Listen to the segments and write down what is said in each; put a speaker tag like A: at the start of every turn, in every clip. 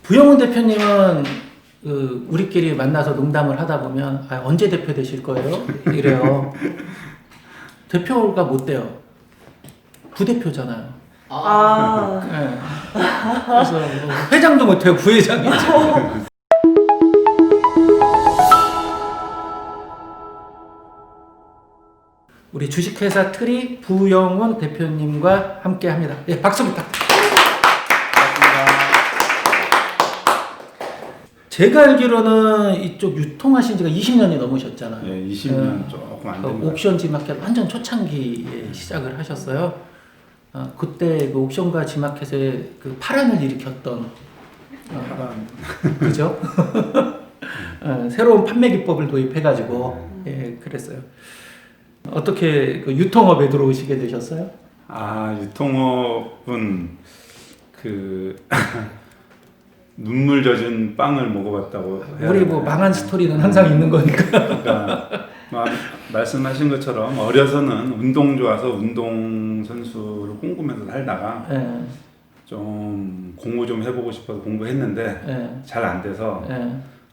A: 부영훈 대표님은 우리끼리 만나서 농담을 하다 보면 언제 대표 되실 거예요? 이래요. 대표가 못 돼요. 부대표잖아요. 네. 그래서 뭐 회장도 못 해요. 부회장이죠. 우리 주식회사 트리 부영훈 대표님과 함께합니다. 예, 박수 부탁드립니다. 제가 알기로는 이쪽 유통하신 지가 20년이 넘으셨잖아요.
B: 예, 20년 조금 안 된 것
A: 옥션 지마켓 완전 초창기에 시작을 하셨어요. 그때 그 옥션과 지마켓의 그 파란을 일으켰던 그죠? 새로운 판매 기법을 도입해가지고 예, 그랬어요. 어떻게 그 유통업에 들어오시게 되셨어요?
B: 유통업은 눈물 젖은 빵을 먹어봤다고
A: 우리 뭐 망한 스토리는 항상 있는 거니까.
B: 그러니까 말씀하신 것처럼 어려서는 운동 좋아서 운동 선수를 꿈꾸면서 살다가 좀 공부 좀 해보고 싶어서 공부했는데 잘 안 돼서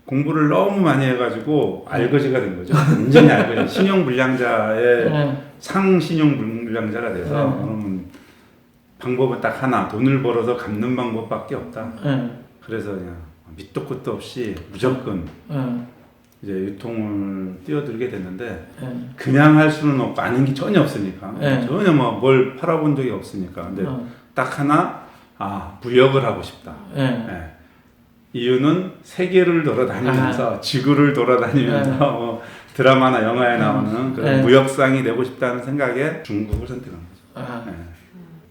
B: 공부를 너무 많이 해가지고 알거지가 된 거죠. 완전히 알거지. 신용불량자의 상신용불량자가 돼서 그러면 방법은 딱 하나, 돈을 벌어서 갚는 방법밖에 없다. 그래서 그냥 밑도 끝도 없이 무조건 이제 유통을 뛰어들게 됐는데 그냥 할 수는 없고 아는 게 전혀 없으니까 전혀 뭐 뭘 팔아본 적이 없으니까 근데 딱 하나 무역을 하고 싶다. 이유는 세계를 돌아다니면서 지구를 돌아다니면서 뭐 드라마나 영화에 나오는 그런 무역상이 되고 싶다는 생각에 중국을 선택한 거죠.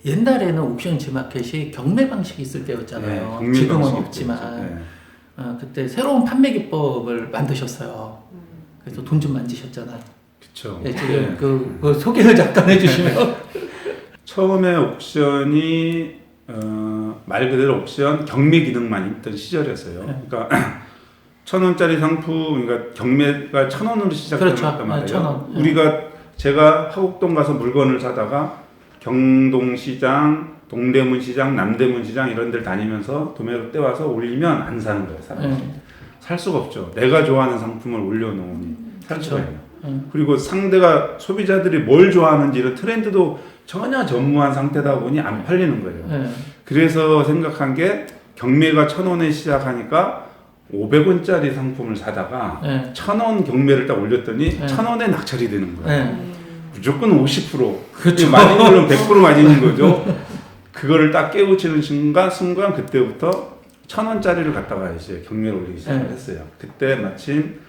A: 옛날에는 옥션 지마켓이 경매 방식이 있을 때였잖아요. 지금은 없지만 그때 새로운 판매 기법을 만드셨어요. 그래서 돈 좀 만지셨잖아요.
B: 그렇죠.
A: 네, 지금 그 소개를 잠깐 해주시면.
B: 처음에 옥션이 말 그대로 옥션 경매 기능만 있던 시절이었어요. 그러니까 1,000원짜리 상품, 그러니까 경매가 1,000원으로 시작했단 말이에요. 제가 화곡동 가서 물건을 사다가 경동시장, 동대문시장, 남대문시장 이런 데를 다니면서 도매로 떼와서 올리면 안 사는 거예요, 사람들이. 살 수가 없죠. 내가 좋아하는 상품을 올려놓으니 살 수가 있나요? 그리고 상대가 소비자들이 뭘 좋아하는지 이런 트렌드도 전혀 전무한 상태다 보니 안 팔리는 거예요. 그래서 생각한 게 경매가 1,000원에 시작하니까 500원짜리 상품을 사다가 1,000원 경매를 딱 올렸더니 1,000원에 낙찰이 되는 거예요. 무조건 50%.
A: 그렇죠.
B: 마진율은 100% 마진인 거죠. 그거를 딱 깨우치는 순간 그때부터 1,000원짜리를 갖다가 이제 경매를 올리기 시작을 했어요. 그때 마침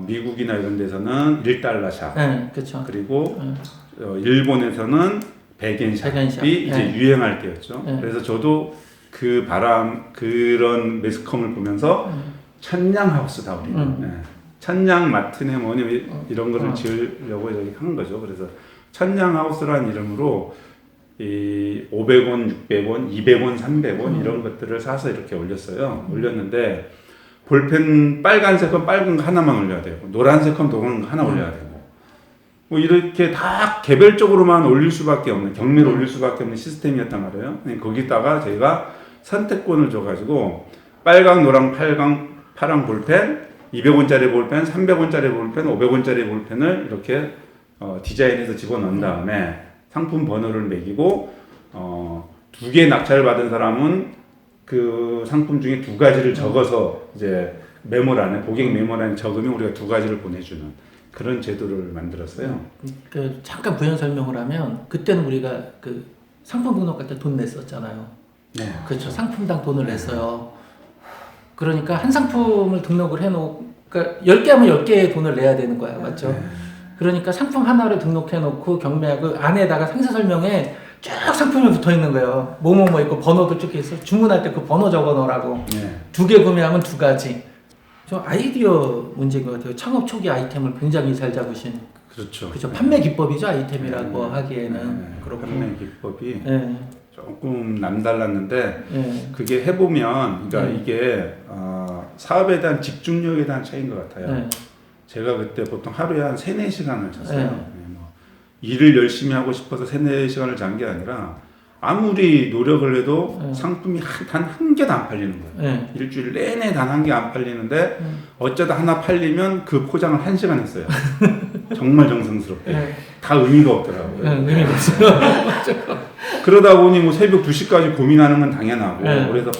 B: 미국이나 이런 데서는 1달러 샵,
A: 그렇죠.
B: 그리고 일본에서는 100엔 샵이 이제 유행할 때였죠. 그래서 저도 그런 매스컴을 보면서 천냥하우스다 우리는. 천냥 마트네 뭐니 이런 거를 지으려고 이렇게 한 거죠. 그래서 천냥하우스라는 이름으로 이 500원, 600원, 200원, 300원 이런 것들을 사서 이렇게 올렸어요. 올렸는데 볼펜 빨간색 건 빨간 거 하나만 올려야 되고 노란색 건 노란 거 하나 올려야 되고 뭐 이렇게 다 개별적으로만 올릴 수밖에 없는 경매를 올릴 수밖에 없는 시스템이었단 말이에요. 거기다가 저희가 선택권을 줘가지고 빨강, 노랑, 파랑 볼펜 200원짜리 볼펜, 300원짜리 볼펜, 500원짜리 볼펜을 이렇게 디자인해서 집어넣은 다음에 상품 번호를 매기고 2개 낙찰을 받은 사람은 그 상품 중에 2가지를 적어서 이제 메모란에 고객 메모란에 적으면 우리가 2가지를 보내주는 그런 제도를 만들었어요.
A: 잠깐 부연 설명을 하면 그때는 우리가 그 상품 등록할 때 돈 냈었잖아요.
B: 네.
A: 그렇죠. 상품당 돈을 냈어요. 그러니까 한 상품을 등록을 해놓고, 그러니까 10개 하면 10개의 돈을 내야 되는 거야. 맞죠? 그러니까 상품 하나를 등록해놓고 경매하고 안에다가 상세 설명에 쭉 상품이 붙어 있는 거예요. 뭐뭐뭐 있고 번호도 쭉 있어. 주문할 때 그 번호 적어 놓으라고. 2개 구매하면 2가지. 저 아이디어 문제인 것 같아요. 창업 초기 아이템을 굉장히 잘 잡으신.
B: 그렇죠.
A: 그렇죠. 판매 기법이죠. 아이템이라고 하기에는. 그렇고.
B: 판매 기법이 조금 남달랐는데 그게 해보면 그러니까 이게 사업에 대한 집중력에 대한 차이인 것 같아요. 제가 그때 보통 하루에 한 3-4시간을 잤어요. 뭐 일을 열심히 하고 싶어서 3-4시간을 잔 게 아니라 아무리 노력을 해도
A: 네.
B: 상품이 단 한 개도 안 팔리는 거예요.
A: 네.
B: 일주일 내내 단 한 개 안 팔리는데 어쩌다 하나 팔리면 그 포장을 1시간 했어요. 정말 정성스럽게.
A: 네.
B: 다 의미가 없더라고요.
A: 네, 의미가 없어요.
B: 그러다 보니 뭐 새벽 2시까지 고민하는 건 당연하고
A: 네.
B: 그래서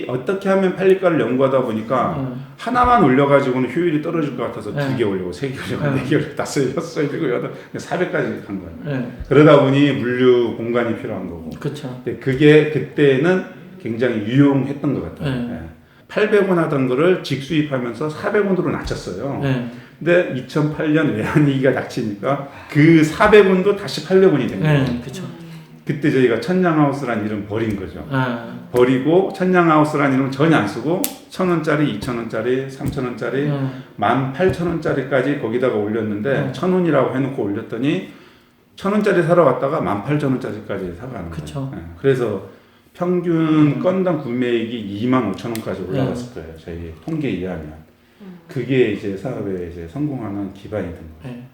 B: 어떻게 하면 팔릴까를 연구하다 보니까 하나만 올려가지고는 효율이 떨어질 것 같아서
A: 네.
B: 2개 올리고 3개 올리고 4개 올리고 5개, 6개, 7개, 8개, 400까지 간 거예요.
A: 네.
B: 그러다 보니 물류 공간이 필요한 거고
A: 그렇죠.
B: 근데 그게 그때는 굉장히 유용했던 것 같아요.
A: 네.
B: 네. 800원 하던 거를 직수입하면서 400원으로 낮췄어요.
A: 네.
B: 근데 2008년 외환위기가 닥치니까 그 400원도 다시 800원이 된 거예요.
A: 네. 그렇죠.
B: 그때 저희가 천냥하우스라는 이름 버린 거죠.
A: 아.
B: 버리고 천냥하우스라는 이름 전혀 안 쓰고 1,000원짜리, 2,000원짜리, 3,000원짜리, 18,000원짜리까지 거기다가 올렸는데 1,000원이라고 해놓고 올렸더니 1,000원짜리 사러 갔다가 18,000원짜리까지 사가는 거예요.
A: 그쵸.
B: 네. 그래서 평균 건당 구매액이 25,000원까지 올라갔을 거예요. 저희 통계에 의하면. 그게 이제 사업에 이제 성공하는 기반이 된 거예요.
A: 네.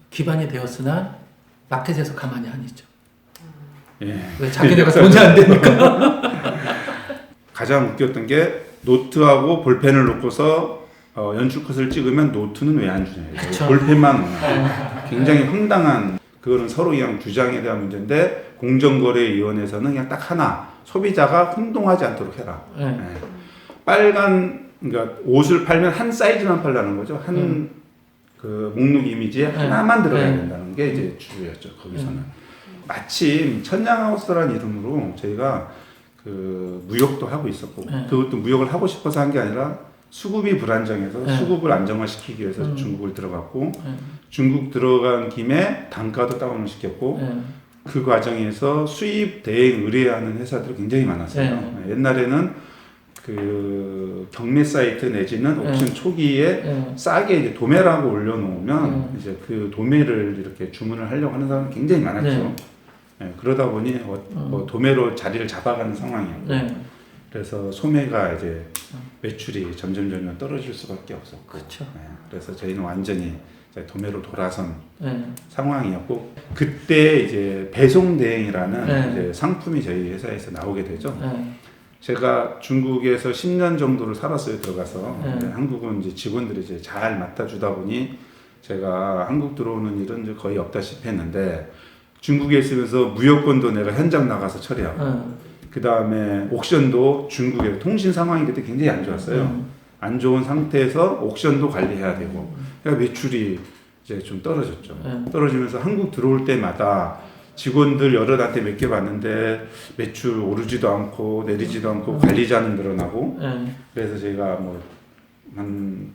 A: 기반이 되었으나 마켓에서 가만히 안 있죠.
B: 예.
A: 왜 자기네가 돈이 안 되니까.
B: 가장 웃겼던 게 노트하고 볼펜을 놓고서 연출 컷을 찍으면 노트는 왜 안 주냐.
A: 그쵸.
B: 볼펜만 오냐. 굉장히 황당한 그거는 서로 그냥 주장에 대한 문제인데 공정거래위원회에서는 그냥 딱 하나 소비자가 혼동하지 않도록 해라.
A: 네.
B: 네. 빨간 그러니까 옷을 팔면 한 사이즈만 팔라는 거죠. 한 그 목록 이미지에 하나만 들어가야 된다는 게 이제 주였죠. 거기서는. 마침 천냥하우스라는 이름으로 저희가 그 무역도 하고 있었고 그것도 무역을 하고 싶어서 한 게 아니라 수급이 불안정해서 수급을 안정화시키기 위해서 중국을 들어갔고 중국 들어간 김에 단가도 다운을 시켰고 그 과정에서 수입 대행 의뢰하는 회사들이 굉장히 많았어요. 옛날에는 그 경매 사이트 내지는 옥션 초기에 싸게 이제 도매라고 올려놓으면 이제 그 도매를 이렇게 주문을 하려고 하는 사람이 굉장히 많았죠. 네, 그러다 보니 뭐 도매로 자리를 잡아가는 상황이었고 그래서 소매가 이제 매출이 점점 떨어질 수밖에 없었고
A: 그쵸.
B: 그래서 저희는 완전히 이제 도매로 돌아선 상황이었고 그때 이제 배송 대행이라는 이제 상품이 저희 회사에서 나오게 되죠. 제가 중국에서 10년 정도를 살았어요. 들어가서 한국은 이제 직원들이 이제 잘 맡아주다 보니 제가 한국 들어오는 일은 이제 거의 없다시피 했는데 중국에 있으면서 무역권도 내가 현장 나가서 처리하고 그 다음에 옥션도 중국의 통신 상황이 그때 굉장히 안 좋았어요. 안 좋은 상태에서 옥션도 관리해야 되고 그러니까 매출이 이제 좀 떨어졌죠. 떨어지면서 한국 들어올 때마다 직원들 여럿한테 몇 개 봤는데 매출 오르지도 않고 내리지도 않고 관리자는 늘어나고 그래서 제가 뭐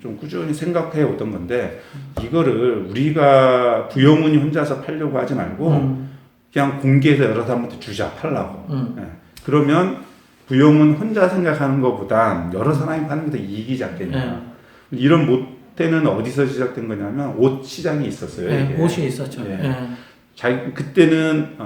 B: 좀 꾸준히 생각해 오던 건데 이거를 우리가 부영훈이 혼자서 팔려고 하지 말고 그냥 공개해서 여러 사람한테 주자 팔라고 그러면 부영훈 혼자 생각하는 것보단 여러 사람이 파는 게 더 이익이지 않겠냐 이런 모태는 어디서 시작된 거냐면 옷 시장이 있었어요. 이게.
A: 옷이 있었죠.
B: 그때는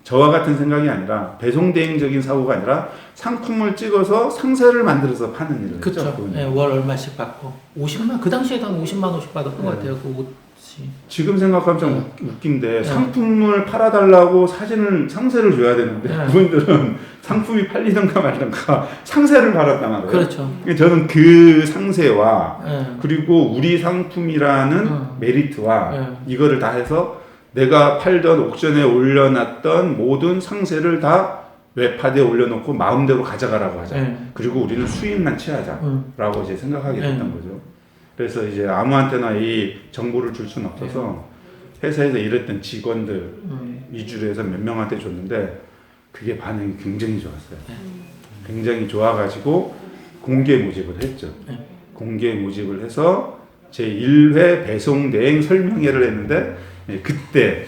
B: 저와 같은 생각이 아니라 배송 대행적인 사고가 아니라 상품을 찍어서 상세를 만들어서 파는 일을
A: 그쵸.
B: 했죠.
A: 월 얼마씩 받고 50만 그 당시에도 한 50만 원씩 받았던 것 같아요. 그 옷이.
B: 지금 생각하면 좀 웃긴데 상품을 팔아달라고 상세를 줘야 되는데 그분들은 상품이 팔리던가 말던가 상세를 받았단 말이에요.
A: 그렇죠.
B: 저는 그 상세와 그리고 우리 상품이라는 메리트와 이거를 다 해서 내가 팔던 옥션에 올려놨던 모든 상세를 다 웹하드에 올려놓고 마음대로 가져가라고 하자. 그리고 우리는 수익만 취하자라고 이제 생각하게 됐던 거죠. 그래서 이제 아무한테나 이 정보를 줄 수는 없어서 회사에서 일했던 직원들 위주로 해서 몇 명한테 줬는데 그게 반응이 굉장히 좋았어요. 굉장히 좋아가지고 공개 모집을 했죠. 공개 모집을 해서 제 1회 배송 대행 설명회를 했는데 그때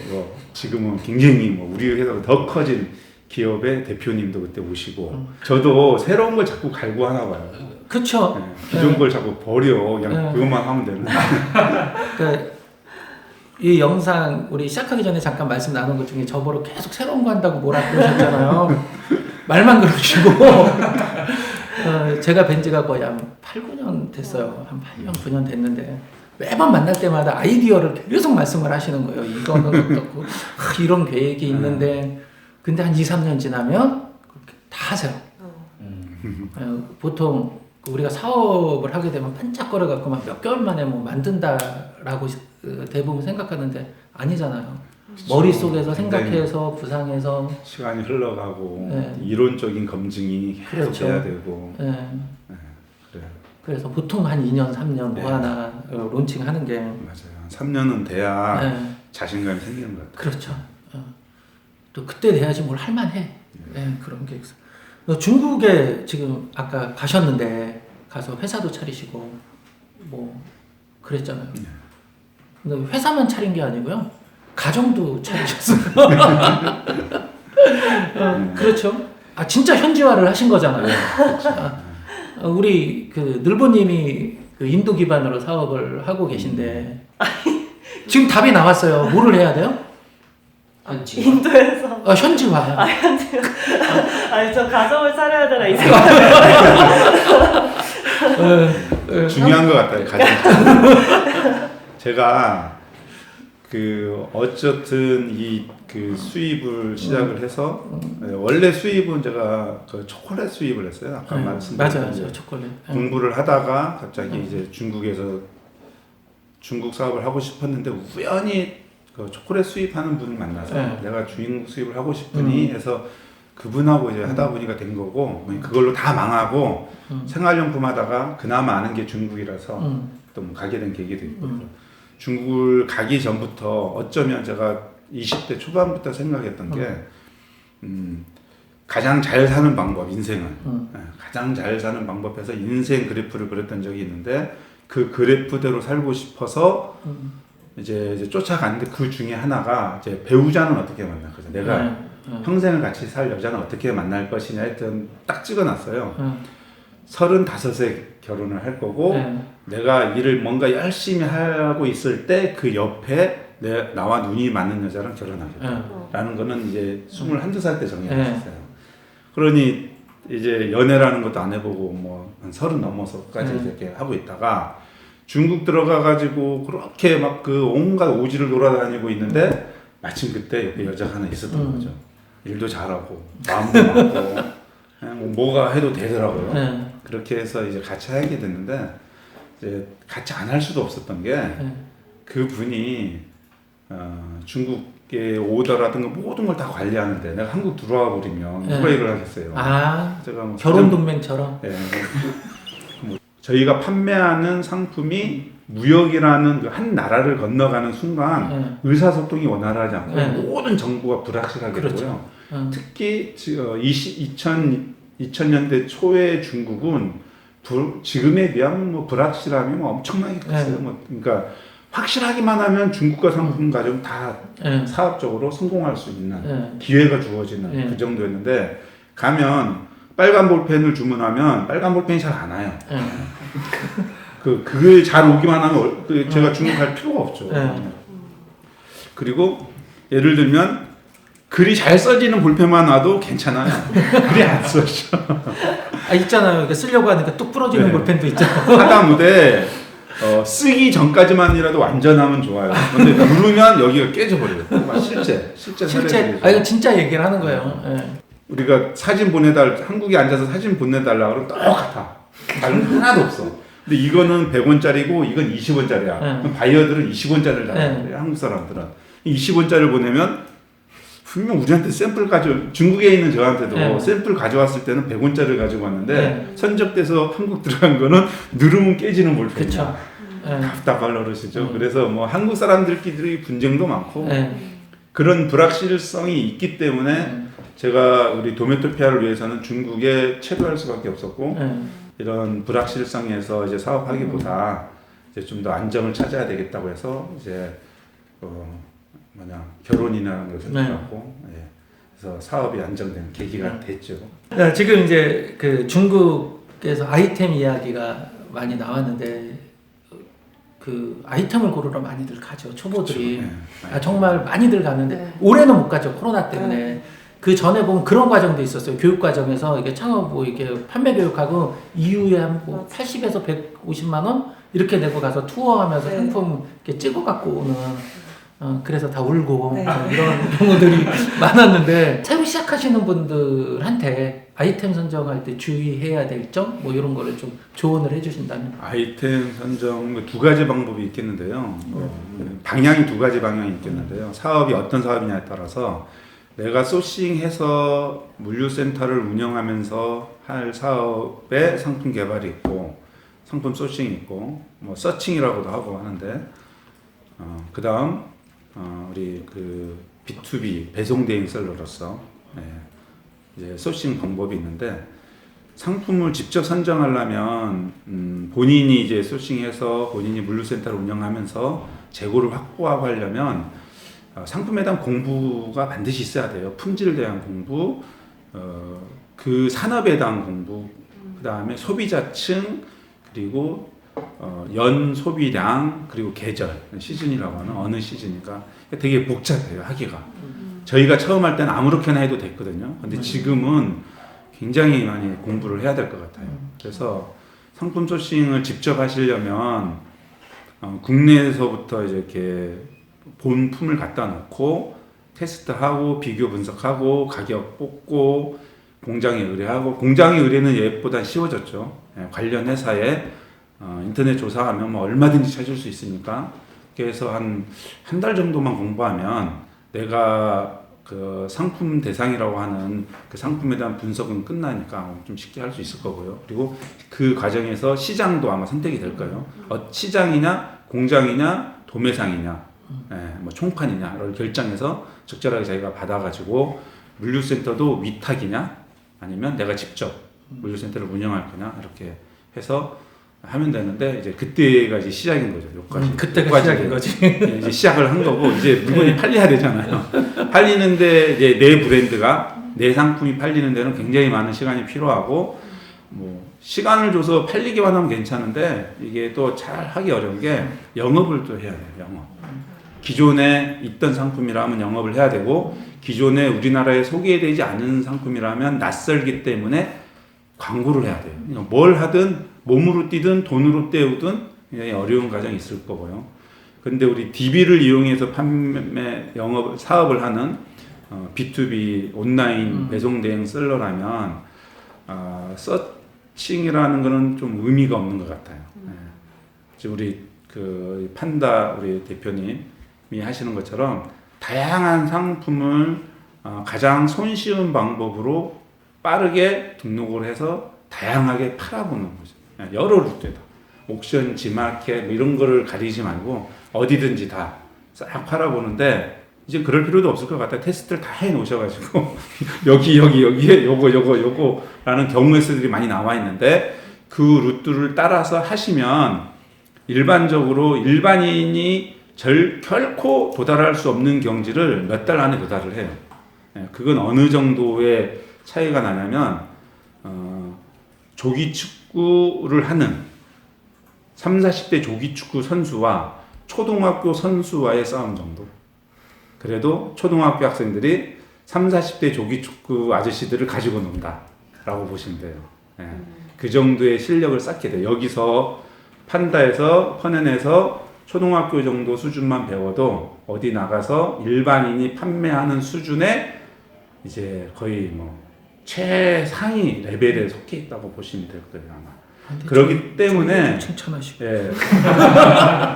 B: 지금은 굉장히 우리 회사가 더 커진 기업의 대표님도 그때 오시고 저도 새로운 걸 자꾸 갈구하나 봐요.
A: 그쵸.
B: 기존 걸 자꾸 버려. 그냥 그것만 하면 되는데.
A: 그러니까 이 영상 우리 시작하기 전에 잠깐 말씀 나눈 것 중에 저보러 계속 새로운 거 한다고 뭐라 그러셨잖아요. 말만 그러시고 제가 뵌 지가 거의 한 8, 9년 됐어요. 한 8년, 9년 됐는데 매번 만날 때마다 아이디어를 계속 말씀을 하시는 거예요. 이거는 어떻고 이런 계획이 있는데 근데 한 2, 3년 지나면 그렇게 다 하세요. 보통 우리가 사업을 하게 되면 반짝거려 갖고 막 몇 개월 만에 뭐 만든다라고 대부분 생각하는데 아니잖아요.
B: 그쵸.
A: 머릿속에서
B: 굉장히
A: 생각해서 구상해서
B: 시간이 흘러가고
A: 네.
B: 이론적인 검증이 계속
A: 그렇죠.
B: 돼야 되고
A: 예.
B: 그래요.
A: 그래서 보통 한 2년, 3년
B: 네.
A: 뭐 하나 론칭하는 게
B: 맞아요. 3년은 돼야
A: 예.
B: 자신감이 생기는 것 같아요.
A: 그렇죠. 또 그때 돼야지 뭘 할만해. 예, 그런 게 있어. 중국에 지금 아까 가셨는데 가서 회사도 차리시고 뭐 그랬잖아요.
B: 네.
A: 근데 회사만 차린 게 아니고요. 가정도 차리셨어요. 그렇죠. 아 진짜 현지화를 하신 거잖아요. 우리 그 늘보님이 그 인도 기반으로 사업을 하고 계신데 지금 답이 나왔어요. 뭐를 해야 돼요?
C: 인도에서
A: 현지화.
C: 아니 저 가정을 차려야 되나 이 생각.
B: 중요한 것 같아요. 가장. 제가 그 어쨌든 이 그 수입을 시작을 해서 원래 수입은 제가 그 초콜릿 수입을 했어요. 아까 말씀드린
A: 맞아요, 초콜릿.
B: 공부를 하다가 갑자기 이제 중국에서 중국 사업을 하고 싶었는데 우연히 그 초콜릿 수입하는 분을 만나서 내가 주인국 수입을 하고 싶으니 해서 그분하고 이제 하다 보니까 된 거고 그걸로 다 망하고 생활용품 하다가 그나마 아는 게 중국이라서 또 뭐 가게 된 계기도 있고 중국을 가기 전부터 어쩌면 제가 20대 초반부터 생각했던 게 가장 잘 사는 방법 인생은 가장 잘 사는 방법에서 인생 그래프를 그렸던 적이 있는데 그 그래프대로 살고 싶어서 이제 쫓아갔는데 그 중에 하나가 이제 배우자는 어떻게 만날 거죠. 내가 평생을 같이 살 여자는 어떻게 만날 것이냐 했던 딱 찍어놨어요. 35세 결혼을 할 거고 내가 일을 뭔가 열심히 하고 있을 때 그 옆에 나와 눈이 맞는 여자랑 결혼하겠다 라는 거는 이제 21~22살 때 정해놨었어요. 그러니 이제 연애라는 것도 안 해보고 뭐 한 30 넘어서까지 이렇게 하고 있다가 중국 들어가가지고 그렇게 막 그 온갖 오지를 돌아다니고 있는데 마침 그때 옆에 여자가 하나 있었던 거죠. 일도 잘하고 마음도 맞고 그냥 뭐가 해도 되더라고요. 그렇게 해서 이제 같이 하게 됐는데 이제 같이 안 할 수도 없었던 게 그분이 중국의 오더라든가 모든 걸 다 관리하는데 내가 한국 들어와 버리면 누가 일을 하겠어요. 제가 뭐
A: 결혼 동맹처럼.
B: 뭐 저희가 판매하는 상품이 무역이라는 그 한 나라를 건너가는 순간 의사소통이 원활하지 않고 모든 정보가 불확실하게 되고요. 특히 2000년대 초에 중국은 지금에 비하면 뭐 불확실함이 뭐 엄청나게 컸어요. 그러니까 확실하기만 하면 중국과 상품 가지고 다 사업적으로 성공할 수 있는 기회가 주어지는 그 정도였는데 가면 빨간 볼펜을 주문하면 빨간 볼펜이 잘 안 와요. 그게 잘 오기만 하면 제가 중국 갈 필요가 없죠. 그리고 예를 들면 글이 잘 써지는 볼펜만 와도 괜찮아요. 글이 안 써져.
A: 있잖아요. 이렇게 쓰려고 하니까 뚝 부러지는 볼펜도 있잖아요.
B: 하다못해 쓰기 전까지만이라도 완전하면 좋아요. 근데 누르면 여기가 깨져버려요. 실제
A: 이거 진짜 얘기를 하는 거예요.
B: 우리가 사진 한국에 앉아서 사진 보내달라 그러면 똑같아. 다른 하나도 없어. 근데 이거는 100원짜리고 이건 20원짜리야. 그럼 바이어들은 20원짜리를 달라는 거예요. 한국 사람들은 20원짜리를 보내면 분명 우리한테 샘플 중국에 있는 저한테도 샘플 가져왔을 때는 100원짜리를 가지고 왔는데 선적돼서 한국 들어간 거는 누르면 깨지는 볼펜이야.
A: 그렇죠.
B: 답답할 노릇이죠. 그래서 뭐 한국 사람들끼리 분쟁도 많고 그런 불확실성이 있기 때문에 제가 우리 도메토피아를 위해서는 중국에 체류할 수밖에 없었고 이런 불확실성에서 이제 사업하기보다 이제 좀 더 안정을 찾아야 되겠다고 해서 이제 결혼이라는 것을 해갖고 그래서 사업이 안정된 계기가 됐죠.
A: 지금 이제 그 중국에서 아이템 이야기가 많이 나왔는데 그 아이템을 고르러 많이들 가죠. 초보들이. 정말 많이들 가는데 올해는 못 가죠. 코로나 때문에. 그 전에 보면 그런 과정도 있었어요. 교육 과정에서 이게 창업 이렇게 판매 교육하고 이후에 한 뭐 80에서 150만 원 이렇게 내고 가서 투어하면서 상품 이렇게 찍어 갖고 오는 그래서 다 울고
C: 네.
A: 이런 경우들이 많았는데 새로 시작하시는 분들한테 아이템 선정할 때 주의해야 될 점 뭐 이런 거를 좀 조언을 해주신다면.
B: 아이템 선정 두 가지 방법이 있겠는데요. 방향이 두 가지 방향이 있겠는데요. 사업이 어떤 사업이냐에 따라서 내가 소싱해서 물류센터를 운영하면서 할 사업의 상품 개발이 있고 상품 소싱이 있고 뭐 서칭이라고도 하고 하는데 그다음 우리 그 B2B 배송 대행 셀러로서 이제 소싱 방법이 있는데 상품을 직접 선정하려면 본인이 이제 소싱해서 본인이 물류센터를 운영하면서 재고를 확보하고 하려면 상품에 대한 공부가 반드시 있어야 돼요. 품질에 대한 공부, 그 산업에 대한 공부, 그 다음에 소비자층, 그리고 연 소비량, 그리고 계절, 시즌이라고 하는 어느 시즌이니까 되게 복잡해요, 하기가. 저희가 처음 할 때는 아무렇게나 해도 됐거든요. 근데 지금은 굉장히 많이 공부를 해야 될 것 같아요. 그래서 상품 소싱을 직접 하시려면 국내에서부터 이제 이렇게 본품을 갖다 놓고 테스트하고 비교 분석하고 가격 뽑고 공장에 의뢰하고 공장에 의뢰는 예보다 쉬워졌죠. 관련 회사에 인터넷 조사하면 뭐 얼마든지 찾을 수 있으니까 그래서 한 달 정도만 공부하면 내가 그 상품 대상이라고 하는 그 상품에 대한 분석은 끝나니까 좀 쉽게 할 수 있을 거고요. 그리고 그 과정에서 시장도 아마 선택이 될 거예요. 시장이냐 공장이냐 도매상이냐 뭐 총판이냐를 결정해서 적절하게 자기가 받아가지고 물류센터도 위탁이냐 아니면 내가 직접 물류센터를 운영할 거냐 이렇게 해서 하면 되는데 이제 그때가 이제 시작인 거죠. 여기까지.
A: 그때가 시작인 거지.
B: 이제 시작을 한 거고 이제 물건이 팔려야 되잖아요. 팔리는데 이제 내 브랜드가 내 상품이 팔리는 데는 굉장히 많은 시간이 필요하고 뭐 시간을 줘서 팔리기만 하면 괜찮은데 이게 또 잘 하기 어려운 게 영업을 또 해야 돼요. 영업. 기존에 있던 상품이라면 영업을 해야 되고 기존에 우리나라에 소개되지 않은 상품이라면 낯설기 때문에 광고를 해야 돼요. 그러니까 뭘 하든 몸으로 뛰든 돈으로 때우든 굉장히 어려운 과정이 있을 거고요. 근데 우리 DB를 이용해서 판매 영업 사업을 하는 B2B 온라인 배송 대행 셀러라면 서칭이라는 거는 좀 의미가 없는 것 같아요. 지금 우리 그 판다 우리 대표님이 하시는 것처럼 다양한 상품을 가장 손쉬운 방법으로 빠르게 등록을 해서 다양하게 팔아보는 거죠. 여러 루트에다 옥션, 지마켓 뭐 이런 거를 가리지 말고 어디든지 다 싹 팔아보는데 이제 그럴 필요도 없을 것 같아요. 테스트를 다 해놓으셔가지고 여기에 요거라는 경우의 수들이 많이 나와 있는데 그 루트를 따라서 하시면 일반적으로 일반인이 결코 도달할 수 없는 경지를 몇 달 안에 도달을 해요. 그건 어느 정도의 차이가 나냐면 조기 축구를 하는 3, 40대 조기 축구 선수와 초등학교 선수와의 싸움 정도. 그래도 초등학교 학생들이 3, 40대 조기 축구 아저씨들을 가지고 논다라고 보시면 돼요. 그 정도의 실력을 쌓게 돼요. 여기서 판다에서 퍼넨에서 초등학교 정도 수준만 배워도 어디 나가서 일반인이 판매하는 수준의 이제 거의 뭐 최상위 레벨에 속해 있다고 보시면 될 거예요 아마. 그렇기 때문에
A: 칭찬하시고.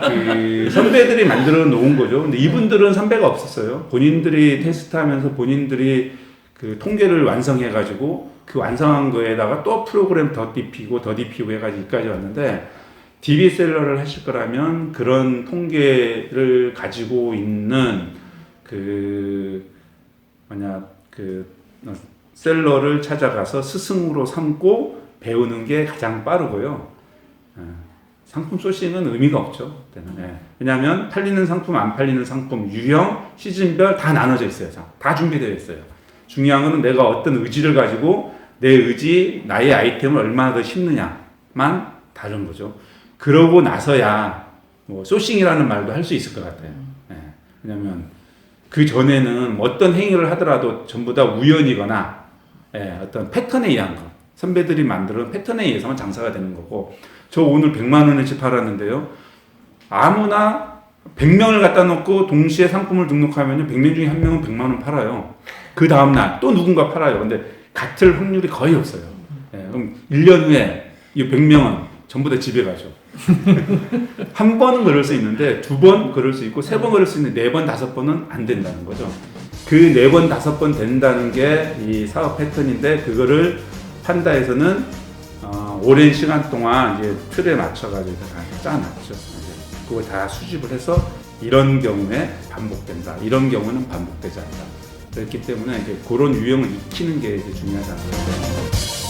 B: 그 선배들이 만들어 놓은 거죠. 근데 이분들은 선배가 없었어요. 본인들이 테스트하면서 본인들이 그 통계를 완성해 가지고 그 완성한 거에다가 또 프로그램 더 딥히고 해가지고 여기까지 왔는데 DB 셀러를 하실 거라면 그런 통계를 가지고 있는 그 셀러를 찾아가서 스승으로 삼고 배우는 게 가장 빠르고요. 상품 소싱은 의미가 없죠. 왜냐하면 팔리는 상품, 안 팔리는 상품, 유형, 시즌별 다 나눠져 있어요. 다 준비되어 있어요. 중요한 거는 내가 어떤 의지를 가지고 내 의지, 나의 아이템을 얼마나 더 심느냐만 다른 거죠. 그러고 나서야 뭐 소싱이라는 말도 할 수 있을 것 같아요. 왜냐하면 그 전에는 어떤 행위를 하더라도 전부 다 우연이거나 어떤 패턴에 의한 거. 선배들이 만드는 패턴에 의해서만 장사가 되는 거고 저 오늘 100만 원어치 팔았는데요. 아무나 100명을 갖다 놓고 동시에 상품을 등록하면 100명 중에 한 명은 100만 원 팔아요. 그 다음날 또 누군가 팔아요. 근데 같을 확률이 거의 없어요. 예, 그럼 1년 후에 이 100명은 전부 다 집에 가죠. 한 번은 그럴 수 있는데 두 번 그럴 수 있고 세 번 그럴 수 있는데 네 번, 다섯 번은 안 된다는 거죠. 그 네 번, 다섯 번 된다는 게 이 사업 패턴인데 그거를 판다에서는 오랜 시간 동안 이제 틀에 맞춰가지고 다 짜놨죠. 그걸 다 수집을 해서 이런 경우에 반복된다. 이런 경우는 반복되지 않는다. 그렇기 때문에 이제 그런 유형을 익히는 게 이제 중요하지 않을까.